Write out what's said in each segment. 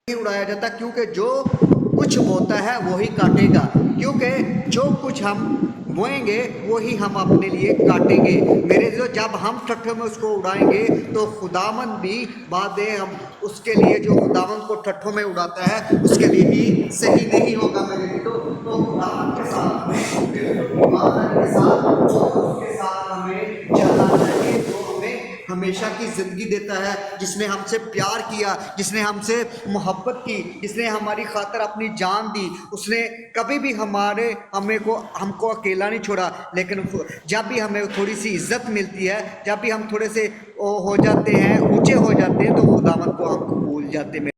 नहीं उड़ाया जाता, क्योंकि जो कुछ बोता है वही काटेगा, क्योंकि जो कुछ हम बोएंगे वही हम अपने लिए काटेंगे मेरे जो। जब हम ठट्ठों में उसको उड़ाएंगे तो खुदावन भी बाद में हम उसके लिए, जो खुदावन को ठट्ठों में उड़ाता है उसके लिए भी सही नहीं होगा मेरे तो खुदावन के साथ हमें बिल्कुल ईमानदारी के साथ और उसके साथ हमें चलना चाहिए, जो हमें हमेशा की ज़िंदगी देता है, जिसने हमसे प्यार किया, जिसने हमसे मोहब्बत की, जिसने हमारी खातिर अपनी जान दी। उसने कभी भी हमको अकेला नहीं छोड़ा, लेकिन जब भी हमें थोड़ी सी इज्जत मिलती है, जब भी हम थोड़े से हो जाते हैं, ऊंचे हो जाते हैं, तो खुदावंद को हम भूल जाते हैं।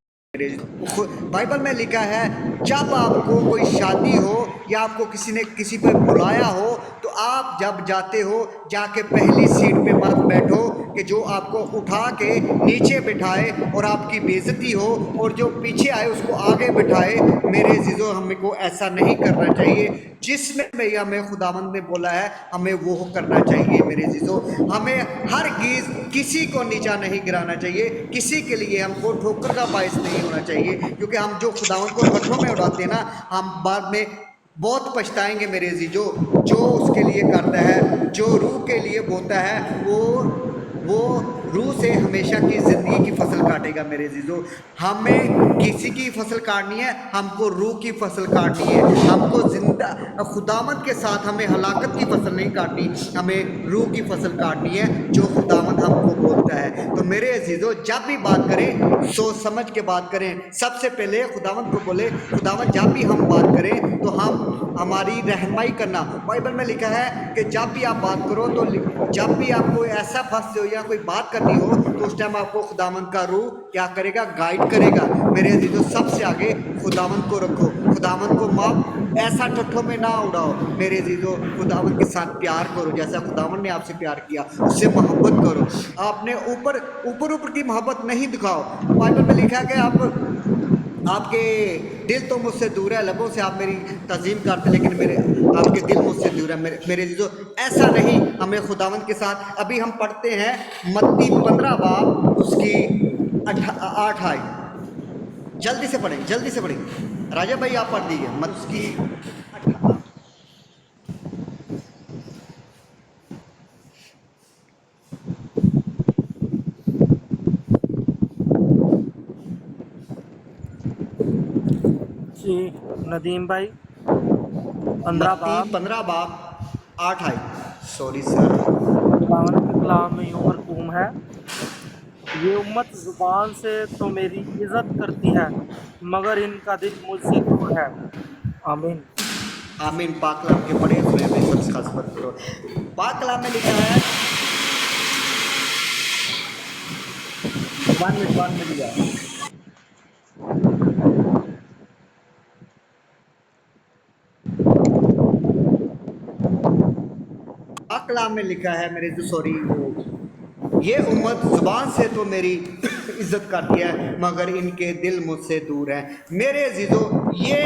बाइबल में लिखा है, जब आपको कोई शादी हो या आपको किसी ने किसी पर बुलाया हो, तो आप जब जाते हो जाके पहली सीट पे मत बैठो कि जो आपको उठा के नीचे बिठाए और आपकी बेइज्जती हो, और जो पीछे आए उसको आगे बिठाए। मेरे अजीजों, हमको ऐसा नहीं करना चाहिए। जिसमें भैया हमें खुदावंद ने बोला है हमें वो करना चाहिए मेरे अजीजों। हमें हर गिज़ किसी को नीचा नहीं गिराना चाहिए, किसी के लिए हमको ठोकर का बायस नहीं होना चाहिए, क्योंकि हम जो खुदावंद को ठट्ठों में उड़ाते हैं ना, हम बाद में बहुत पछताएंगे मेरे अजीजों। जो उसके लिए करता है, जो रूह के लिए बोता है, वो रूह से हमेशा की ज़िंदगी की फसल काटेगा मेरे अजीजों। हमें किसी की फसल काटनी है, हमको रूह की फसल काटनी है। हमको जिंदा खुदावंद के साथ हमें हलाकत की फसल नहीं काटनी, हमें रूह की फसल काटनी है, जो खुदावंद हमको बोलता है। तो मेरे अजीजों, जब भी बात करें सोच समझ के बात करें। सबसे पहले खुदावंद को बोले, खुदावंद जब भी हम बात करें तो हम हमारी रहनुमाई करना। बाइबल में लिखा है कि जब भी आप बात करो, तो जब भी आपको ऐसा फंसते हो या कोई बात करनी हो, तो उस टाइम आपको खुदावंद का रूह क्या करेगा, गाइड करेगा। मेरे अजीजों, सबसे आगे खुदावंद को रखो, खुदावंद को माफ ऐसा ठट्ठों में ना उड़ाओ मेरे अजीजों। खुदावंद के साथ प्यार करो, जैसा खुदावंद ने आपसे प्यार किया उससे मोहब्बत करो। आपने ऊपर की मोहब्बत नहीं दिखाओ। बाइबल में लिखा है कि आपके दिल तो मुझसे दूर है, लबों से आप मेरी तज़ीम करते, लेकिन आपके दिल मुझसे दूर है। मेरे जो ऐसा नहीं हमें खुदावंद के साथ। अभी हम पढ़ते हैं मत्ती 15 बाब उसकी 8 आई। जल्दी से पढ़ें राजा भाई, आप पढ़ दीजिए मत्ती की। जी नदीम भाई, 15 मत्ती बाब 15 बाब 8 आई। Sorry sir. खुदावंद के कलाम में यूं मरकूम है, ये उम्मत जुबान से तो मेरी इज्जत करती है, मगर इनका दिल मुझसे दूर है। आमीन। आमीन। पाक कलाम के पढ़े हुए में सबसे खास बात करो। पाक कलाम में लिखा है, 1 मिनट लिया। पाक कलाम में लिखा है मेरे जो, सॉरी, ये उम्मत जुबान से तो मेरी इज्जत करती है, मगर इनके दिल मुझसे दूर हैं। मेरे अजीजों, ये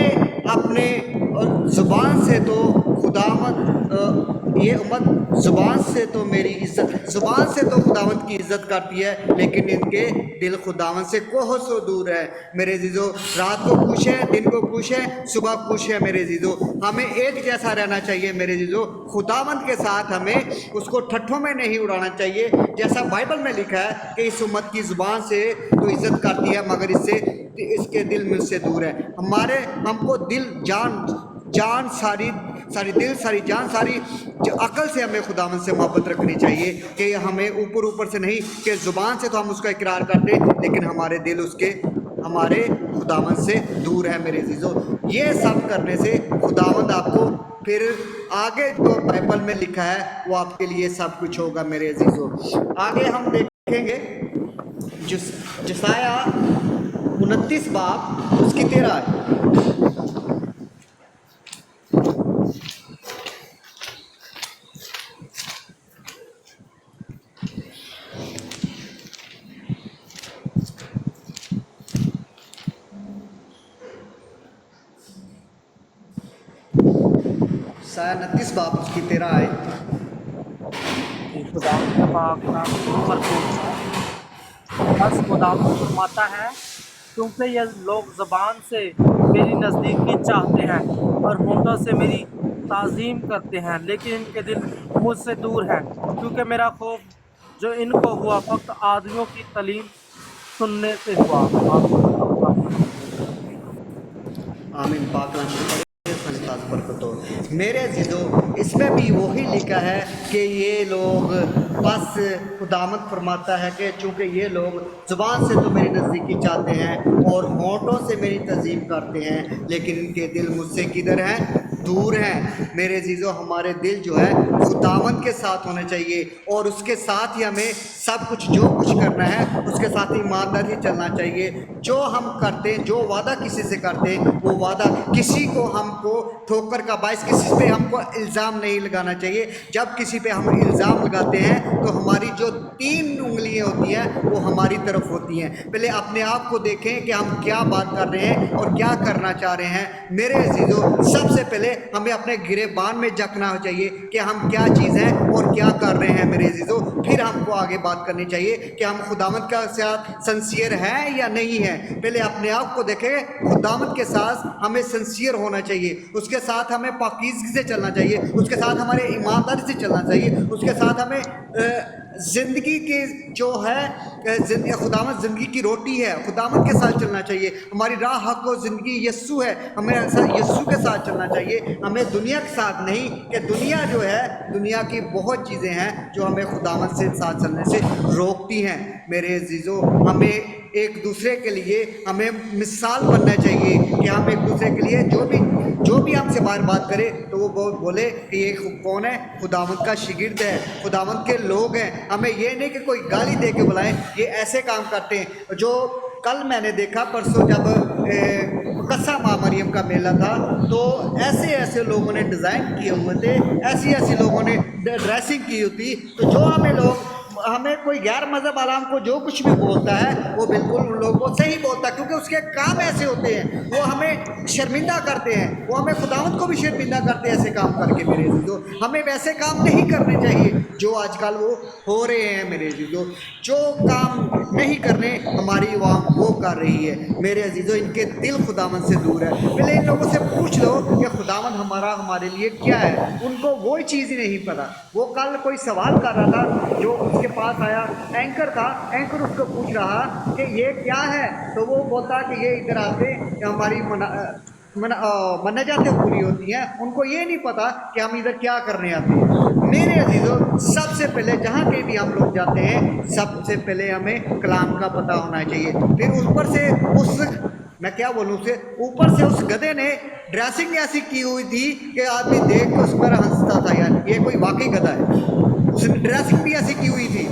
अपने जुबान से तो ये उम्मत जुबान से तो मेरी इज्जत, जुबान से तो खुदावंद की इज्जत करती है, लेकिन इनके दिल खुदावंद से कोसों दूर है मेरे अजीजों। रात को खुश है, दिन को खुश है, सुबह खुश है मेरे अजीजों। हमें एक जैसा रहना चाहिए मेरे अजीजों। खुदावंद के साथ हमें उसको ठट्ठों में नहीं उड़ाना चाहिए, जैसा बाइबल में लिखा है कि इस उम्मत की जुबान से तो इज्जत करती है, मगर इसके दिल मुझसे दूर है। हमको दिल जान सारी दिल सारी जान सारी अकल से हमें खुदावंद से मोहब्बत रखनी चाहिए, कि हमें ऊपर से नहीं, कि ज़ुबान से तो हम उसका इकरार करते, लेकिन हमारे दिल हमारे खुदावंद से दूर है मेरे अजीजों। ये सब करने से खुदावंद आपको फिर आगे जो बाइबल में लिखा है वो आपके लिए सब कुछ होगा मेरे अजीजों। आगे हम देखेंगे जसाया 29 बाब उसकी 13 है। साया 29 बाब उसकी 13 है। खुदावंद का पाक कलाम यूं मरकूम है, बस खुदावंद फरमाता है, क्योंकि ये लोग ज़बान से मेरी नज़दीकी चाहते हैं और होठों से मेरी ताज़ीम करते हैं, लेकिन इनके दिल मुझसे दूर हैं, क्योंकि मेरा खौफ जो इनको हुआ फ़क़्त आदमियों की तालीम सुनने से हुआ। आमीन। आमीन। पाक बरकतो। मेरे अज़ीज़ों, इसमें भी वही लिखा है कि ये लोग बस खुदामद फरमाता है कि चूँकि ये लोग ज़ुबान से तो मेरी नज़दीकी चाहते हैं और होठों से मेरी तज़ीम करते हैं, लेकिन इनके दिल मुझसे किधर हैं? दूर हैं। मेरे अज़ीज़ों, हमारे दिल जो है खुदावंद के साथ होने चाहिए और उसके साथ ही हमें सब कुछ जो कुछ करना है उसके साथ ईमानदारी चलना चाहिए। जो हम करते हैं, जो वादा किसी से करते हैं, वो वादा किसी को हमको ठोकर का बायस किसी पे हमको इल्ज़ाम नहीं लगाना चाहिए। जब किसी पे हम इल्ज़ाम लगाते हैं तो हमारी जो 3 उंगलियां होती हैं वो हमारी तरफ होती हैं। पहले अपने आप को देखें कि हम क्या बात कर रहे हैं और क्या करना चाह रहे हैं। मेरे अज़ीज़ों, सबसे पहले हमें अपने गिरेबान में झांकना चाहिए कि हम क्या चीज़ हैं और क्या कर रहे हैं मेरे अज़ीज़ों। फिर हमको आगे बात करनी चाहिए कि हम खुदावंद के साथ सिंसियर हैं या नहीं हैं। पहले अपने आप को देखें, खुदावंद के साथ हमें सिंसियर होना चाहिए, उसके साथ हमें पाकीज़गी से चलना चाहिए, उसके साथ हमारे ईमानदारी से चलना चाहिए, उसके साथ हमें ज़िंदगी के जो है खुदावंद ज़िंदगी की रोटी है, खुदावंद के साथ चलना चाहिए। हमारी राह हक और ज़िंदगी यस्सु है, हमें यस्सु के साथ चलना चाहिए, हमें दुनिया के साथ नहीं। कि दुनिया जो है, दुनिया की बहुत चीज़ें हैं जो हमें खुदावंद से साथ चलने से रोकती हैं। मेरे अज़ीज़ों, हमें एक दूसरे के लिए हमें मिसाल बनना चाहिए कि हम एक दूसरे के लिए जो भी हमसे बात करे तो वो बोले कि ये कौन है? खुदावंद का शागिर्द है, खुदावंद के लोग हैं। हमें ये नहीं कि कोई गाली दे के बुलाएं, ये ऐसे काम करते हैं। जो कल मैंने देखा, परसों जब कस्सा माँ मरियम का मेला था, तो ऐसे लोगों ने डिज़ाइन किए हुए थे, ऐसी लोगों ने ड्रेसिंग की होती। तो जो हमें कोई गैर मज़हब वाला हमको जो कुछ भी बोलता है वो बिल्कुल उन लोगों को सही बोलता है, क्योंकि उसके काम ऐसे होते हैं। वो हमें शर्मिंदा करते हैं, वो हमें खुदावंद को भी शर्मिंदा करते हैं ऐसे काम करके। मेरे अज़ीज़ों, हमें वैसे काम नहीं करने चाहिए जो आजकल वो हो रहे हैं। मेरे अज़ीज़ों, जो काम नहीं करने हमारी अवाम वो कर रही है। मेरे अज़ीज़ों, इनके दिल खुदावंद से दूर है। पहले इन लोगों से पूछ लो कि खुदावंद हमारे लिए क्या है। उनको वो चीज़ ही नहीं पता। वो कल कोई सवाल कर रहा था, जो उसके पास आया एंकर था, एंकर उसको पूछ रहा कि ये क्या है, तो वो बोलता कि ये इधर आते हमारी मन्नजातें पूरी होती हैं। उनको ये नहीं पता कि हम इधर क्या करने आते हैं। मेरे अज़ीज़ों, सबसे पहले जहाँ के भी हम लोग जाते हैं, सबसे पहले हमें कलाम का पता होना चाहिए। फिर ऊपर से ऊपर से उस गधे ने ड्रेसिंग ऐसी की हुई थी कि आदमी देख के उस पर हंसता था, यार ये कोई वाकई गधा है। उसने ड्रेसिंग भी ऐसी की हुई थी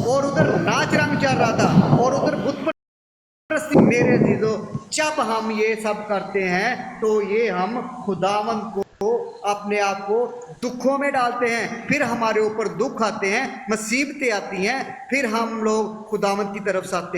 और उधर नाच रंग चल रहा था और उधर बुत परस्ती। मेरे अज़ीज़ों, जब हम ये सब करते हैं तो ये हम खुदावंद को अपने आप को दुखों में डालते हैं। फिर हमारे ऊपर दुख आते हैं, मुसीबतें आती हैं, फिर हम लोग खुदावंद की तरफ से आते हैं।